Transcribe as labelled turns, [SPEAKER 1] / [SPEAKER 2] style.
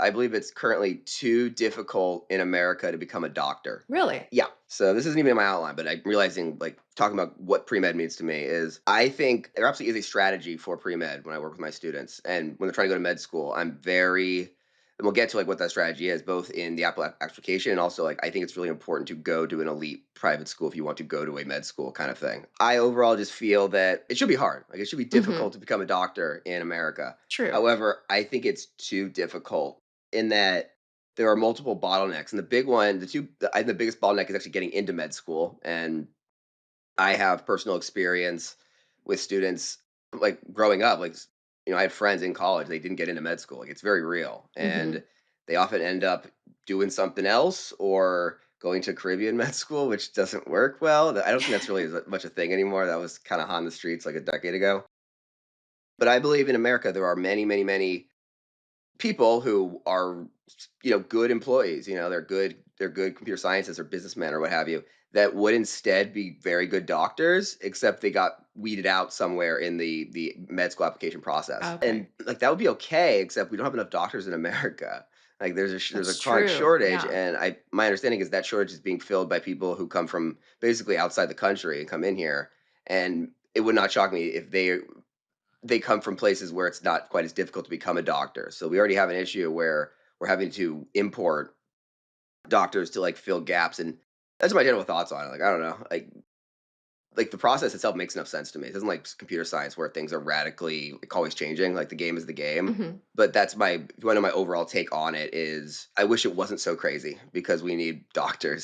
[SPEAKER 1] I believe it's currently too difficult in America to become a doctor.
[SPEAKER 2] Really?
[SPEAKER 1] Yeah. So this isn't even in my outline, but I'm realizing, like, talking about what pre med means to me is I think there absolutely is a strategy for pre med when I work with my students. And when they're trying to go to med school, I'm very, and we'll get to like what that strategy is, both in the application and also like I think it's really important to go to an elite private school if you want to go to a med school kind of thing. I overall just feel that it should be hard. Like it should be
[SPEAKER 2] Mhm.
[SPEAKER 1] difficult to become a doctor in America.
[SPEAKER 2] True.
[SPEAKER 1] However, I think it's too difficult in that there are multiple bottlenecks, and the big one, the biggest bottleneck is actually getting into med school. And I have personal experience with students like growing up, like I had friends in college they didn't get into med school. Like it's very real,
[SPEAKER 2] Mhm.
[SPEAKER 1] and they often end up doing something else or going to Caribbean med school, which doesn't work well. I don't think that's really as much a thing anymore. That was kind of on the streets like a decade ago. But I believe in America there are many, many, many people who are good employees. They're good computer scientists or businessmen or what have you, that would instead be very good doctors, except they got weeded out somewhere in the med school application process. And
[SPEAKER 2] Okay.
[SPEAKER 1] like that would be okay, except we don't have enough doctors in America. Like there's a
[SPEAKER 2] That's
[SPEAKER 1] chronic
[SPEAKER 2] true.
[SPEAKER 1] shortage,
[SPEAKER 2] Yeah.
[SPEAKER 1] and I my understanding is that shortage is being filled by people who come from basically outside the country and come in here. And it would not shock me if they come from places where it's not quite as difficult to become a doctor. So we already have an issue where we're having to import doctors to like fill gaps. And that's my general thoughts on it. Like I don't know, like the process itself makes enough sense to me. It doesn't like computer science where things are radically like always changing. Like the game is the game.
[SPEAKER 2] Mhm.
[SPEAKER 1] But that's my if you want to know my overall take on it is I wish it wasn't so crazy because we need doctors.